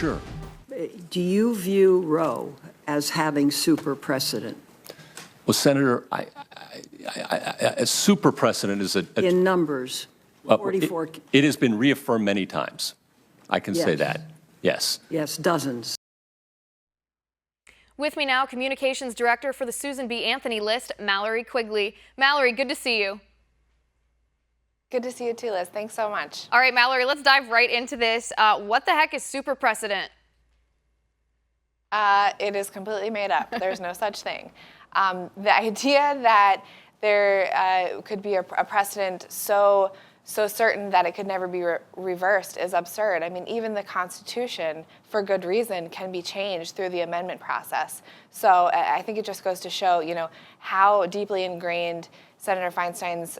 sure. Do you view Roe as having super precedent? Well, Senator, a super precedent is in numbers, 44. It has been reaffirmed many times. I can say that. Yes. Yes, dozens. With me now, Communications Director for the Susan B. Anthony List, Mallory Quigley. Mallory, good to see you. Good to see you too, Liz. Thanks so much. All right, Mallory, let's dive right into this. What the heck is super precedent? It is completely made up. There's no such thing. The idea that there could be a precedent so certain that it could never be reversed is absurd. I mean, even the Constitution, for good reason, can be changed through the amendment process. So I think it just goes to show, how deeply ingrained Senator Feinstein's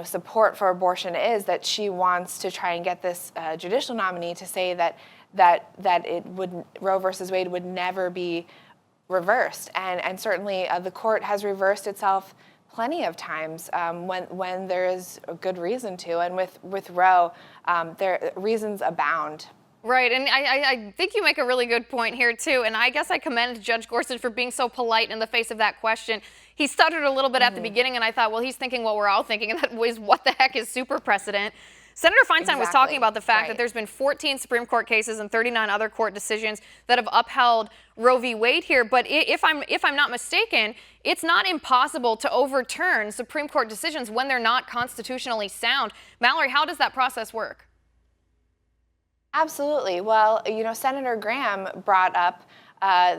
support for abortion is, that she wants to try and get this judicial nominee to say that it would, Roe versus Wade would never be reversed. And certainly the court has reversed itself plenty of times when there is a good reason to. And with Roe, reasons abound. Right, and I think you make a really good point here, too. And I guess I commend Judge Gorsuch for being so polite in the face of that question. He stuttered a little bit at the beginning, and I thought, well, he's thinking what we're all thinking, and that was, what the heck is super precedent? Senator Feinstein was talking about the fact that there's been 14 Supreme Court cases and 39 other court decisions that have upheld Roe v. Wade here. But if I'm not mistaken, it's not impossible to overturn Supreme Court decisions when they're not constitutionally sound. Mallory, how does that process work? Absolutely. Well, Senator Graham brought up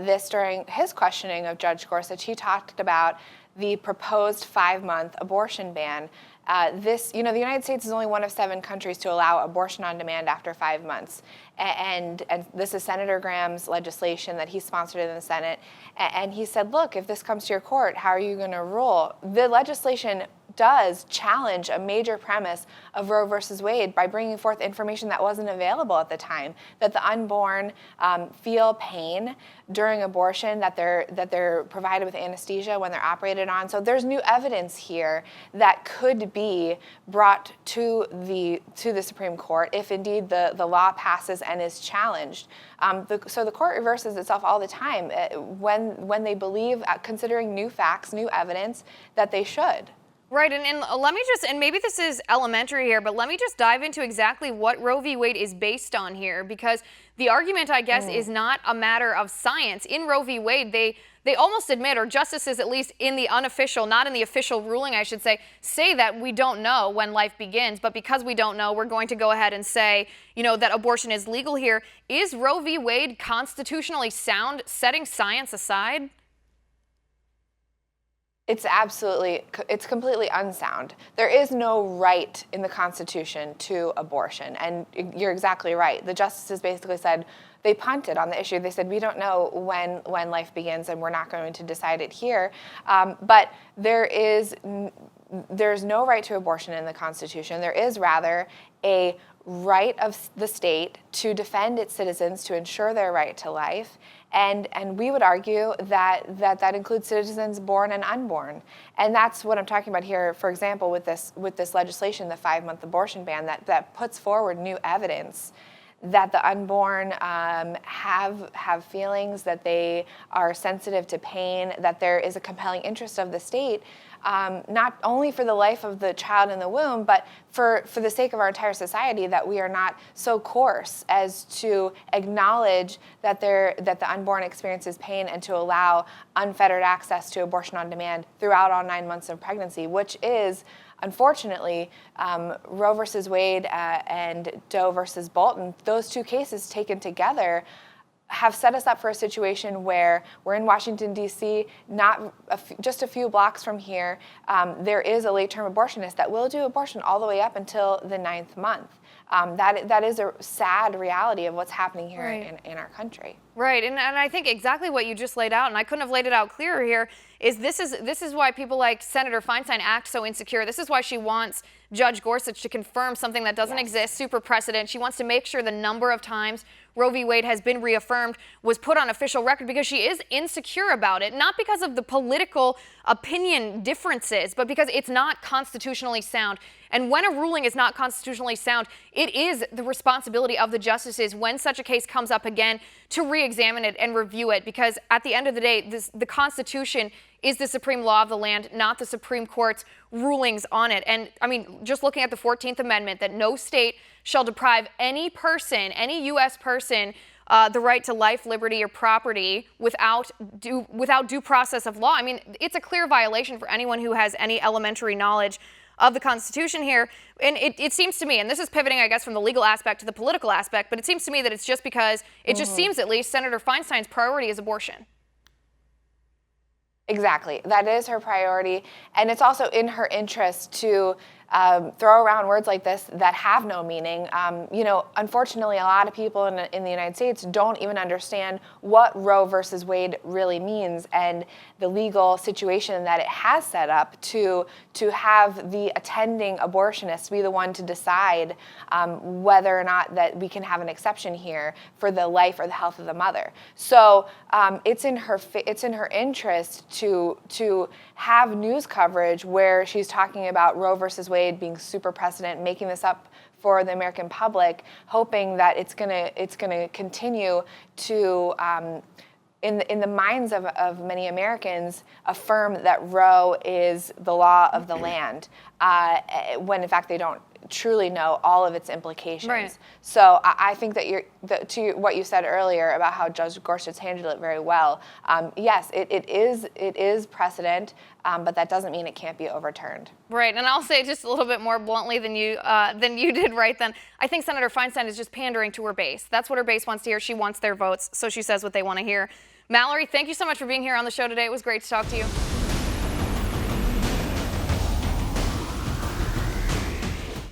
this during his questioning of Judge Gorsuch. He talked about the proposed 5-month abortion ban. The United States is only one of 7 countries to allow abortion on demand after 5 months. And this is Senator Graham's legislation that he sponsored in the Senate. And he said, look, if this comes to your court, how are you going to rule? The legislation does challenge a major premise of Roe versus Wade by bringing forth information that wasn't available at the time, that the unborn feel pain during abortion, that they're provided with anesthesia when they're operated on. So there's new evidence here that could be brought to the Supreme Court if indeed the law passes and is challenged. So the court reverses itself all the time when they believe, considering new facts, new evidence, that they should. Right, and let me just, and maybe this is elementary here, but let me just dive into exactly what Roe v. Wade is based on here, because the argument, I guess, is not a matter of science. In Roe v. Wade, they almost admit, or justices, at least in the unofficial, not in the official ruling, I should say that we don't know when life begins, but because we don't know, we're going to go ahead and say, that abortion is legal here. Is Roe v. Wade constitutionally sound, setting science aside? It's completely unsound. There is no right in the Constitution to abortion. And you're exactly right. The justices basically said, they punted on the issue. They said, we don't know when life begins, and we're not going to decide it here. But there's no right to abortion in the Constitution. There is rather a right of the state to defend its citizens, to ensure their right to life. And we would argue that includes citizens born and unborn. And that's what I'm talking about here, for example, with this legislation, the 5-month abortion ban, that puts forward new evidence that the unborn have feelings, that they are sensitive to pain, that there is a compelling interest of the state, not only for the life of the child in the womb, but for the sake of our entire society, that we are not so coarse as to acknowledge that the unborn experiences pain and to allow unfettered access to abortion on demand throughout all 9 months of pregnancy, which is, unfortunately, Roe versus Wade and Doe versus Bolton, those 2 cases taken together have set us up for a situation where we're in Washington, D.C., just a few blocks from here. There is a late-term abortionist that will do abortion all the way up until the 9th month. That is a sad reality of what's happening here in our country. Right, and I think exactly what you just laid out, and I couldn't have laid it out clearer here, is this is why people like Senator Feinstein act so insecure. This is why she wants Judge Gorsuch to confirm something that doesn't exist, super precedent. She wants to make sure the number of times Roe v. Wade has been reaffirmed was put on official record because she is insecure about it, not because of the political opinion differences, but because it's not constitutionally sound. And when a ruling is not constitutionally sound, it is the responsibility of the justices when such a case comes up again to re-examine it and review it, because at the end of the day, the Constitution is the supreme law of the land, not the Supreme Court's rulings on it. And I mean, just looking at the 14th Amendment, that no state shall deprive any person, any U.S. person, the right to life, liberty, or property without due process of law. I mean, it's a clear violation for anyone who has any elementary knowledge of the Constitution here. And it seems to me, and this is pivoting, I guess, from the legal aspect to the political aspect, but it seems to me that it's just because, it just seems at least, Senator Feinstein's priority is abortion. Exactly. That is her priority. And it's also in her interest to throw around words like this that have no meaning. You know, unfortunately, a lot of people in the United States don't even understand what Roe versus Wade really means and the legal situation that it has set up to have the attending abortionist be the one to decide whether or not that we can have an exception here for the life or the health of the mother. So it's in her interest to have news coverage where she's talking about Roe versus Wade being super precedent, making this up for the American public, hoping that it's gonna continue to in the minds of many Americans affirm that Roe is the law of the land, when in fact they don't truly know all of its implications. Right. So I think that to what you said earlier about how Judge Gorsuch handled it very well. Yes, it is precedent, but that doesn't mean it can't be overturned. Right, and I'll say just a little bit more bluntly than you did right then. I think Senator Feinstein is just pandering to her base. That's what her base wants to hear. She wants their votes, so she says what they want to hear. Mallory, thank you so much for being here on the show today. It was great to talk to you.